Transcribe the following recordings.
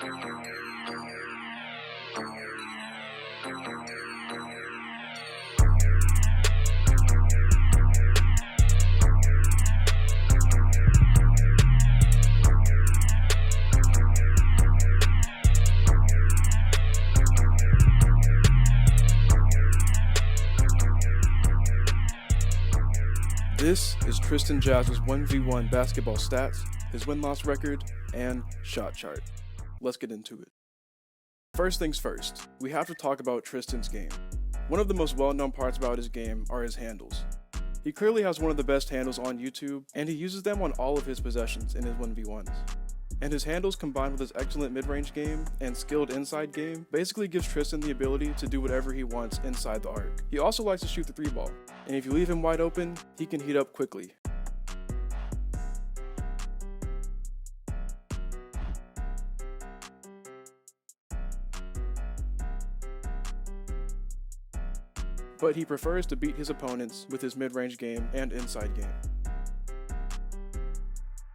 This is Tristan Jass's 1v1 basketball stats, his win-loss record, and shot chart. Let's get into it. First things first, we have to talk about Tristan's game. One of the most well-known parts about his game are his handles. He clearly has one of the best handles on YouTube, and he uses them on all of his possessions in his 1v1s. And his handles combined with his excellent mid-range game and skilled inside game basically gives Tristan the ability to do whatever he wants inside the arc. He also likes to shoot the 3-ball, and if you leave him wide open, he can heat up quickly. But he prefers to beat his opponents with his mid-range game and inside game.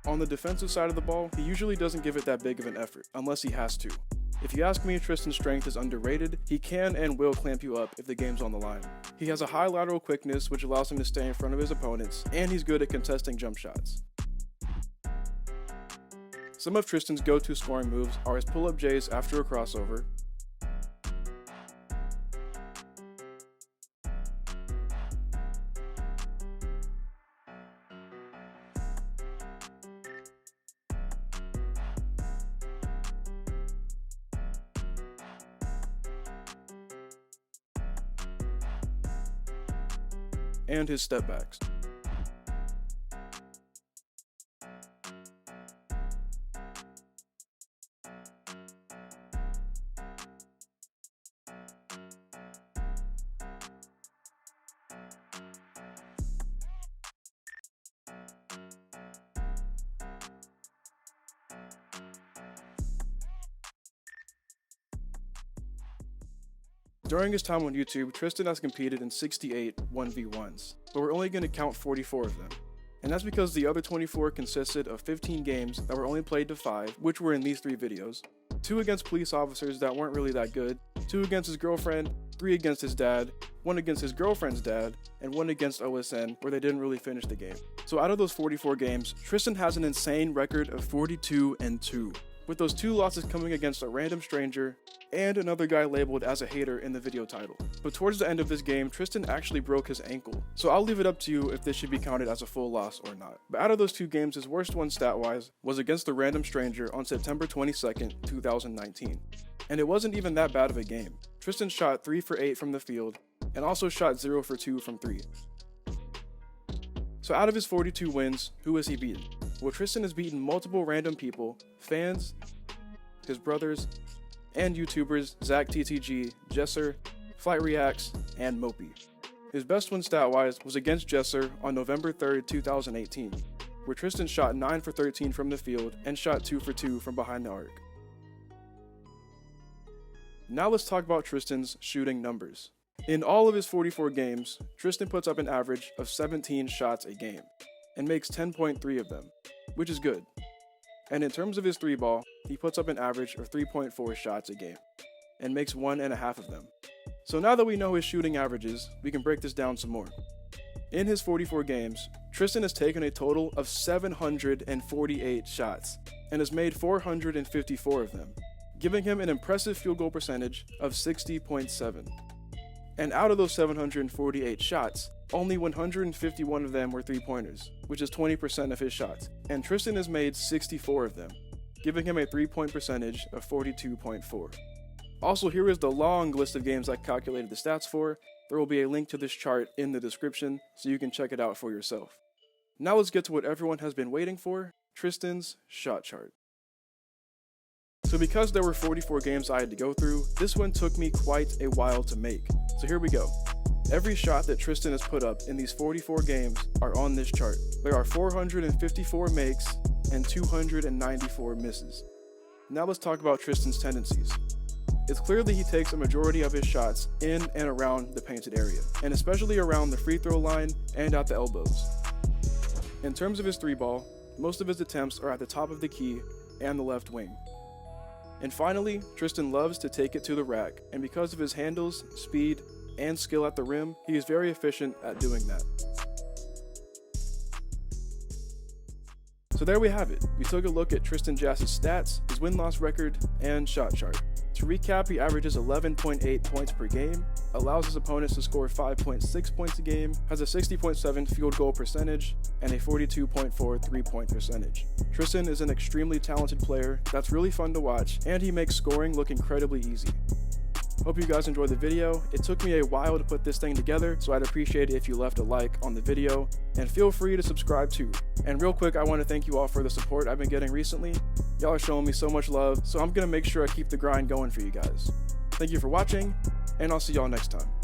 On the defensive side of the ball, he usually doesn't give it that big of an effort, unless he has to. If you ask me, Tristan's strength is underrated. He can and will clamp you up if the game's on the line. He has a high lateral quickness, which allows him to stay in front of his opponents, and he's good at contesting jump shots. Some of Tristan's go-to scoring moves are his pull-up J's after a crossover, and his step backs. During his time on YouTube, Tristan has competed in 68 1v1s, but we're only going to count 44 of them. And that's because the other 24 consisted of 15 games that were only played to 5, which were in these 3 videos, 2 against police officers that weren't really that good, 2 against his girlfriend, 3 against his dad, 1 against his girlfriend's dad, and 1 against OSN where they didn't really finish the game. So out of those 44 games, Tristan has an insane record of 42-2. With those 2 losses coming against a random stranger and another guy labeled as a hater in the video title. But towards the end of this game, Tristan actually broke his ankle, so I'll leave it up to you if this should be counted as a full loss or not. But out of those 2 games, his worst one stat-wise was against the random stranger on September 22nd, 2019. And it wasn't even that bad of a game. Tristan shot 3 for 8 from the field, and also shot 0 for 2 from 3. So out of his 42 wins, who has he beaten? Well, Tristan has beaten multiple random people, fans, his brothers, and YouTubers Zach TTG, Jesser, Flight Reacts, and Mopey. His best one stat-wise was against Jesser on November 3rd, 2018, where Tristan shot 9 for 13 from the field and shot 2 for 2 from behind the arc. Now let's talk about Tristan's shooting numbers. In all of his 44 games, Tristan puts up an average of 17 shots a game, and makes 10.3 of them, which is good. And in terms of his 3-ball, he puts up an average of 3.4 shots a game, and makes 1.5 of them. So now that we know his shooting averages, we can break this down some more. In his 44 games, Tristan has taken a total of 748 shots, and has made 454 of them, giving him an impressive field goal percentage of 60.7. And out of those 748 shots, only 151 of them were 3-pointers, which is 20% of his shots, and Tristan has made 64 of them, giving him a 3-point percentage of 42.4. Also, here is the long list of games I calculated the stats for. There will be a link to this chart in the description, so you can check it out for yourself. Now let's get to what everyone has been waiting for, Tristan's shot chart. So because there were 44 games I had to go through, this one took me quite a while to make. So here we go. Every shot that Tristan has put up in these 44 games are on this chart. There are 454 makes and 294 misses. Now let's talk about Tristan's tendencies. It's clear that he takes a majority of his shots in and around the painted area, and especially around the free throw line and at the elbows. In terms of his 3-ball, most of his attempts are at the top of the key and the left wing. And finally, Tristan loves to take it to the rack, and because of his handles, speed, and skill at the rim, he is very efficient at doing that. So there we have it. We took a look at Tristan Jass's stats, his win-loss record, and shot chart. To recap, he averages 11.8 points per game, allows his opponents to score 5.6 points a game, has a 60.7 field goal percentage, and a 42.4 three-point percentage. Tristan is an extremely talented player that's really fun to watch, and he makes scoring look incredibly easy. Hope you guys enjoyed the video. It took me a while to put this thing together, so I'd appreciate it if you left a like on the video, and feel free to subscribe too. And real quick, I want to thank you all for the support I've been getting recently. Y'all are showing me so much love, so I'm going to make sure I keep the grind going for you guys. Thank you for watching, and I'll see y'all next time.